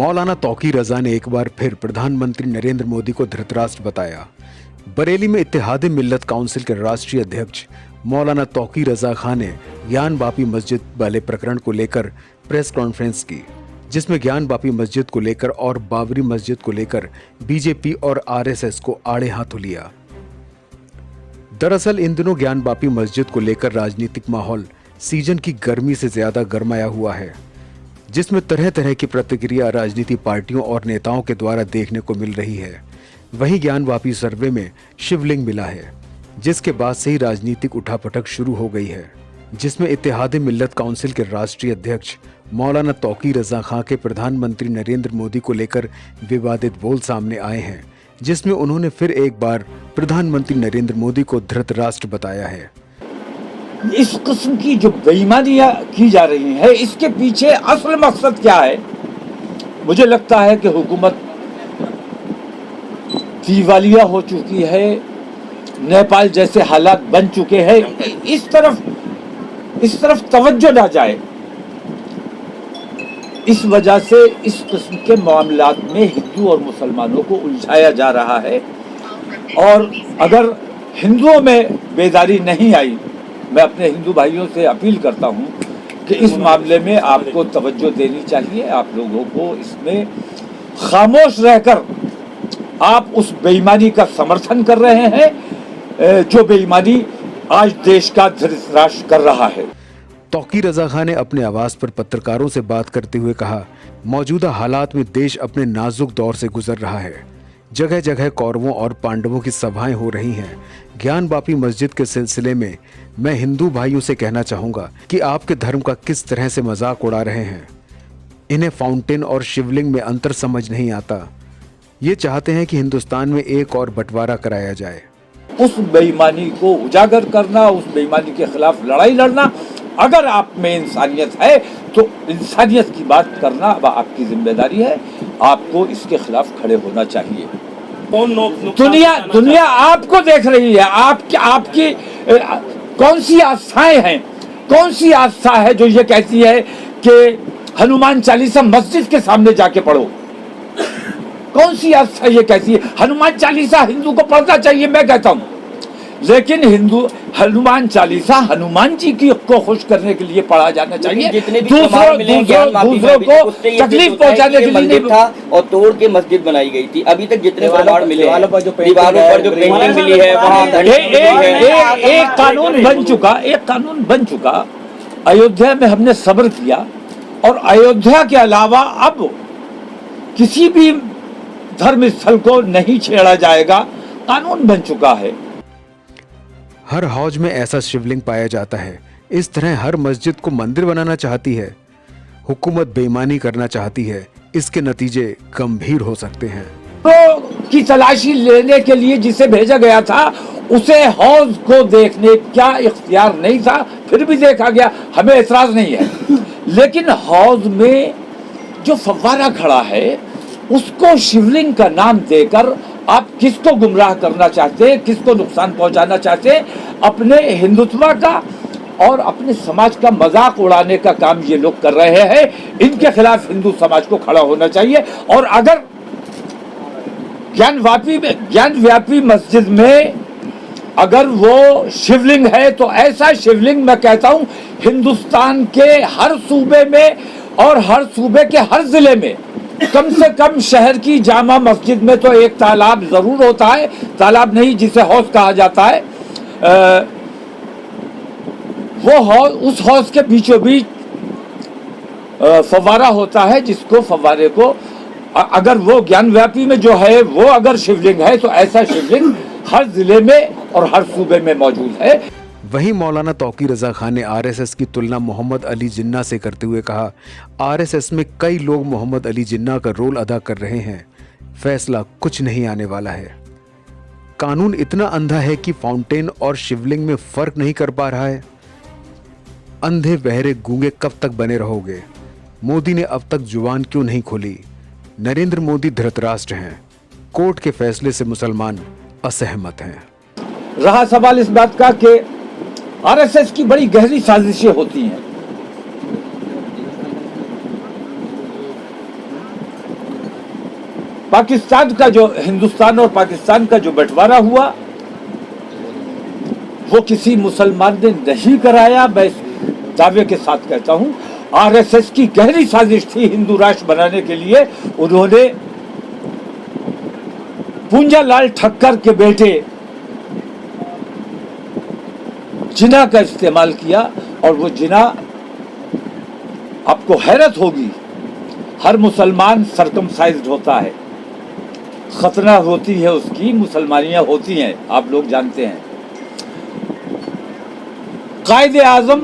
मौलाना तौकीर रजा ने एक बार फिर प्रधानमंत्री नरेंद्र मोदी को धृतराष्ट्र बताया। बरेली में इत्तेहाद मिल्लत काउंसिल के राष्ट्रीय अध्यक्ष मौलाना तौकीर रजा खान ने ज्ञान बापी मस्जिद वाले प्रकरण को लेकर प्रेस कॉन्फ्रेंस की, जिसमें ज्ञान बापी मस्जिद को लेकर और बाबरी मस्जिद को लेकर बीजेपी और आरएसएस को आड़े हाथों लिया। दरअसल इन दिनों ज्ञान बापी मस्जिद को लेकर राजनीतिक माहौल सीजन की गर्मी से ज्यादा गर्माया हुआ है, जिसमें तरह तरह की प्रतिक्रिया राजनीतिक पार्टियों और नेताओं के द्वारा देखने को मिल रही है। वहीं ज्ञान वापी सर्वे में शिवलिंग मिला है, जिसके बाद से ही राजनीतिक उठापटक शुरू हो गई है, जिसमें इत्तेहाद मिल्लत काउंसिल के राष्ट्रीय अध्यक्ष मौलाना तौकीर रजा खां के प्रधानमंत्री नरेंद्र मोदी को लेकर विवादित बोल सामने आए हैं, जिसमें उन्होंने फिर एक बार प्रधानमंत्री नरेंद्र मोदी को धृतराष्ट्र बताया है। इस किस्म की जो बेईमानियां की जा रही है, इसके पीछे असल मकसद क्या है? मुझे लगता है कि हुकूमत दिवालिया हो चुकी है, नेपाल जैसे हालात बन चुके हैं। इस तरफ तवज्जो ना जाए, इस वजह से इस किस्म के मामलात में हिंदू और मुसलमानों को उलझाया जा रहा है। और अगर हिंदुओं में बेदारी नहीं आई, मैं अपने हिंदू भाइयों से अपील करता हूं कि इस मामले में आपको तवज्जो देनी चाहिए। आप लोगों को इसमें खामोश रहकर आप उस बेईमानी का समर्थन कर रहे हैं जो बेईमानी आज देश का धृतराष्ट्र कर रहा है। तौकीर रजा खान ने अपने आवास पर पत्रकारों से बात करते हुए कहा, मौजूदा हालात में देश अपने नाजुक दौर से गुजर रहा है। जगह जगह कौरवों और पांडवों की सभाएं हो रही हैं। ज्ञान बापी मस्जिद के सिलसिले में मैं हिंदू भाइयों से कहना चाहूंगा कि आपके धर्म का किस तरह से मजाक उड़ा रहे हैं। इन्हें फाउंटेन और शिवलिंग में अंतर समझ नहीं आता। ये चाहते हैं कि हिंदुस्तान में एक और बंटवारा कराया जाए। उस बेईमानी को उजागर करना, उस बेईमानी के खिलाफ लड़ाई लड़ना, अगर आप में इंसानियत है तो इंसानियत की बात करना अब आपकी जिम्मेदारी है। आपको इसके खिलाफ खड़े होना चाहिए। दुनिया आपको देख रही है। आपकी कौन सी आस्थाएं हैं? कौन सी आस्था है जो ये कहती है कि हनुमान चालीसा मस्जिद के सामने जाके पढ़ो? कौन सी आस्था ये कहती है? हनुमान चालीसा हिंदू को पढ़ना चाहिए, मैं कहता हूँ, लेकिन हनुमान चालीसा हनुमान जी की को खुश करने के लिए पढ़ा जाना चाहिए। दूसरों को तकलीफ पहुंचाने के लिए था और तोड़ के मस्जिद बनाई गई थी। अभी तक जितने प्रमाण मिले, दीवारों पर जो पेंटिंग मिली है, वहाँ एक कानून बन चुका। अयोध्या में हमने सब्र किया और अयोध्या के अलावा अब किसी भी धर्म स्थल को नहीं छेड़ा जाएगा, कानून बन चुका है। हर हौज में ऐसा शिवलिंग पाया जाता है। इस तरह हर मस्जिद को मंदिर बनाना चाहती है। हुकूमत बेईमानी करना चाहती है। इसके नतीजे गंभीर हो सकते हैं। तो की तलाशी लेने के लिए जिसे भेजा गया था, उसे हौज को देखने का इख्तियार नहीं था, फिर भी देखा गया, हमें एतराज नहीं है। लेकिन हौज में जो फव्वारा खड़ा है, उसको शिवलिंग का नाम देकर आप किसको गुमराह करना चाहते हैं, किसको नुकसान पहुंचाना चाहते हैं? अपने हिंदुत्व का और अपने समाज का मजाक उड़ाने का काम ये लोग कर रहे हैं। इनके खिलाफ हिंदू समाज को खड़ा होना चाहिए। और अगर ज्ञानव्यापी मस्जिद में अगर वो शिवलिंग है, तो ऐसा शिवलिंग मैं कहता हूं हिंदुस्तान के हर सूबे में और हर सूबे के हर जिले में कम से कम शहर की जामा मस्जिद में तो एक तालाब जरूर होता है। तालाब नहीं, जिसे हौज कहा जाता है, वो हौज, उस हौज के बीचों बीच फव्वारा होता है, जिसको फव्वारे को अगर वो ज्ञानव्यापी में जो है वो अगर शिवलिंग है, तो ऐसा शिवलिंग हर जिले में और हर सूबे में मौजूद है। वहीं मौलाना तौकीर रजा खान ने आरएसएस की तुलना मोहम्मद अली जिन्ना से करते हुए कहा, आरएसएस में कई लोग मोहम्मद अली जिन्ना का रोल अदा कर रहे हैं। फैसला कुछ नहीं आने वाला है। कानून इतना अंधा है कि फाउंटेन और शिवलिंग में फर्क नहीं कर पा रहा है। अंधे बहरे गूंगे कब तक बने रहोगे? मोदी ने अब तक जुबान क्यों नहीं खोली? नरेंद्र मोदी धृतराष्ट्र हैं। कोर्ट के फैसले से मुसलमान असहमत हैं। रहा सवाल इस बात का कि आरएसएस की बड़ी गहरी साजिशें होती हैं। पाकिस्तान का जो हिंदुस्तान और पाकिस्तान का जो बंटवारा हुआ वो किसी मुसलमान ने नहीं कराया। मैं दावे के साथ कहता हूं आरएसएस की गहरी साजिश थी हिंदू राष्ट्र बनाने के लिए। उन्होंने पूंजालाल ठक्कर के बेटे जिना का इस्तेमाल किया और वो जिना, आपको हैरत होगी, हर मुसलमान सरकमसाइज्ड होता है, खतना होती है उसकी, मुसलमानियां होती हैं, आप लोग जानते हैं। कायदे आजम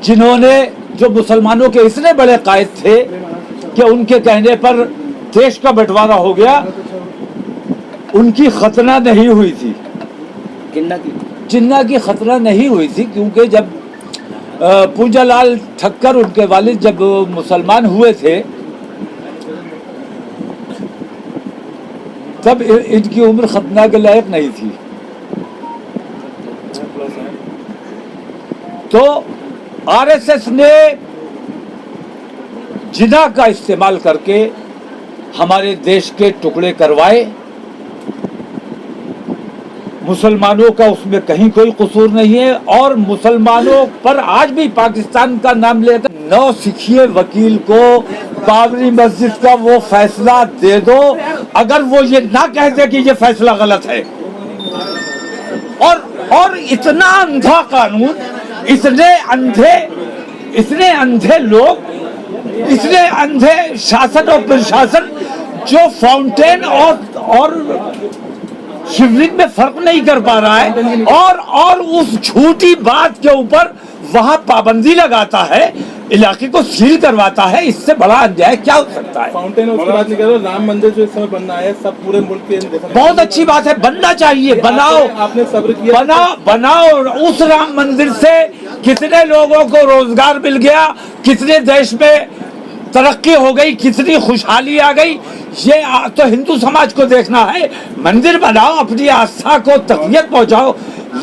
जिन्होंने, जो मुसलमानों के इतने बड़े कायद थे कि उनके कहने पर देश का बंटवारा हो गया, उनकी खतना नहीं हुई थी। जिन्ना की खतना नहीं हुई थी क्योंकि जब पूंजालाल ठक्कर उनके वालिद जब मुसलमान हुए थे तब इनकी उम्र खतना के लायक नहीं थी। तो आरएसएस ने जिना का इस्तेमाल करके हमारे देश के टुकड़े करवाए। मुसलमानों का उसमें कहीं कोई कसूर नहीं है और मुसलमानों पर आज भी पाकिस्तान का नाम लेकर नौसिखिए वकील को बाबरी मस्जिद का वो फैसला दे दो, अगर वो ये ना कहते कि ये फैसला गलत है। और इतना अंधा कानून, इतने अंधे लोग, इतने अंधे शासन और प्रशासन जो फाउंटेन और शिवलिंग में फर्क नहीं कर पा रहा है और उस झूठी बात के ऊपर वहां पाबंदी लगाता है, इलाके को सील करवाता है। इससे बड़ा अन्याय क्या हो सकता है? फाउंटेन उसकी बात नहीं कर रहा, राम मंदिर जो इस समय बनना है सब पूरे मुल्क के, बहुत अच्छी बात है, बनना चाहिए, बनाओ। आपने सब्र किया, बनाओ। उस राम मंदिर से कितने लोगों को रोजगार मिल गया, कितने देश में तरक्की हो गई, कितनी खुशहाली आ गई, ये तो हिंदू समाज को देखना है। मंदिर बनाओ, अपनी आस्था को तक़वियत पहुंचाओ,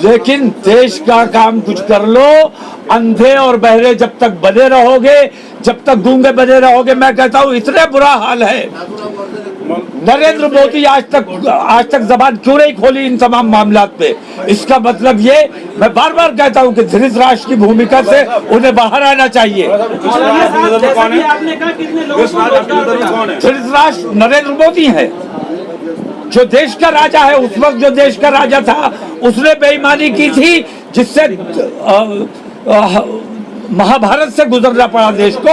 लेकिन देश का काम कुछ कर लो। अंधे और बहरे जब तक बने रहोगे, जब तक गूंगे बने रहोगे, मैं कहता हूँ इतने बुरा हाल है। नरेंद्र मोदी आज तक जबान क्यों नहीं खोली इन तमाम मामलात पे? इसका मतलब ये, मैं बार बार कहता हूँ कि धृतराष्ट्र की भूमिका से उन्हें बाहर आना चाहिए। धृतराष्ट्र नरेंद्र मोदी है, जो देश का राजा है। उस वक्त जो देश का राजा था उसने बेईमानी की थी, जिससे महाभारत से गुजरना पड़ा देश को।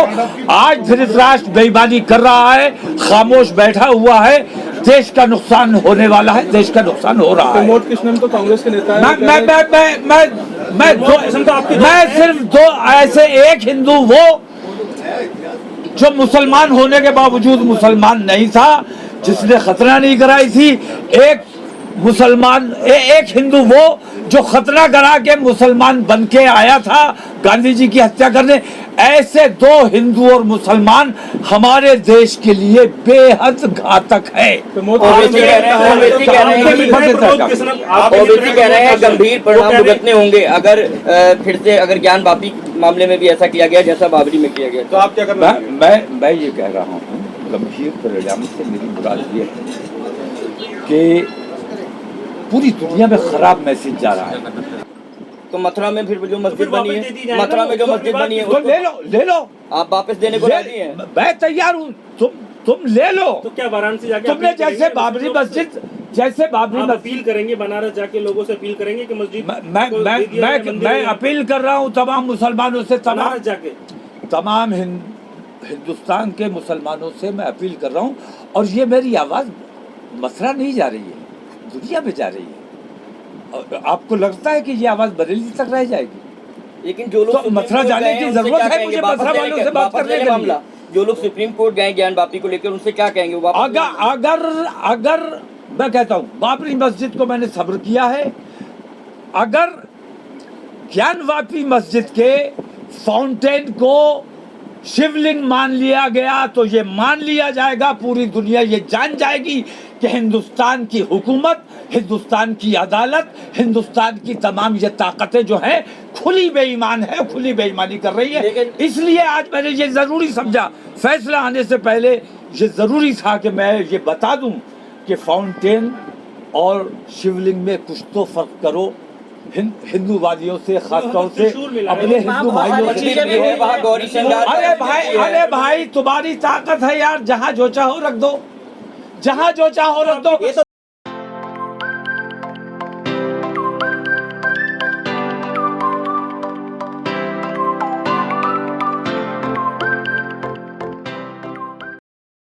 आज धृतराष्ट्र बेईमानी कर रहा है, खामोश बैठा हुआ है, देश का नुकसान होने वाला है, देश का नुकसान हो रहा है। प्रमोद कृष्णन तो कांग्रेस के नेता है। मैं सिर्फ दो ऐसे, एक हिंदू वो जो मुसलमान होने के बावजूद मुसलमान नहीं था, जिसने खतना नहीं कराई थी, एक मुसलमान, एक हिंदू वो जो खतना करा के मुसलमान बन के आया था गांधी जी की हत्या करने। ऐसे दो हिंदू और मुसलमान हमारे देश के लिए बेहद घातक है। ओवैसी कह रहे हैं गंभीर परिणाम भुगतने होंगे अगर फिर से अगर ज्ञान वापी मामले में भी ऐसा किया गया जैसा बाबरी में किया गया। तो आप क्या करना? मैं ये कह रहा हूँ, गंभीर परिणाम से मेरी मुराद ये है कि पूरी दुनिया में खराब मैसेज जा रहा है। तो मथुरा में फिर जो मस्जिद बनी है, मथुरा में जो मस्जिद बनी है तो ले लो, आप वापस देने को राजी हैं? मैं तैयार हूँ, तुम ले लो। तो क्या वाराणसी जाके तुमने जैसे बाबरी मस्जिद, अपील करेंगे, बनारस जाके लोगों से अपील करेंगे कि मस्जिद मैं अपील कर रहा हूँ तमाम मुसलमानों से, तमाम हिंदुस्तान के मुसलमानों से मैं अपील कर रहा हूँ। और ये मेरी आवाज़ मथुरा नहीं जा रही है, दुनिया में जा रही है। आपको लगता है कि ये आवाज़ बरेली तक रह जाएगी? लेकिन जो लोग तो मथुरा जाने की जरूरत है मुझे मथुरा वालों से बात करने के लिए। जो लोग सुप्रीम कोर्ट गए ज्ञान वापी को लेकर, उनसे क्या कहेंगे? अगर मैं कहता हूँ बाबरी मस्जिद को मैंने सब्र किया है, अगर ज्ञान वापी मस्जिद के फाउंटेन को शिवलिंग मान लिया गया तो ये मान लिया जाएगा, पूरी दुनिया ये जान जाएगी कि हिंदुस्तान की हुकूमत, हिंदुस्तान की अदालत, हिंदुस्तान की तमाम ये ताकतें जो हैं खुली बेईमान है, खुली बेईमानी कर रही है। इसलिए आज मैंने ये जरूरी समझा फैसला आने से पहले ये जरूरी था कि मैं ये बता दूं कि फाउंटेन और शिवलिंग में कुछ तो फर्क करो। हिंदूवादियों से, खासतौर से अपने हिंदू भाइयों से। वहाँ गौरी श्रृंगार अरे भाई तुम्हारी ताकत है यार, जहाँ जो चाहो रख दो, जहाँ जो चाहो रख दो।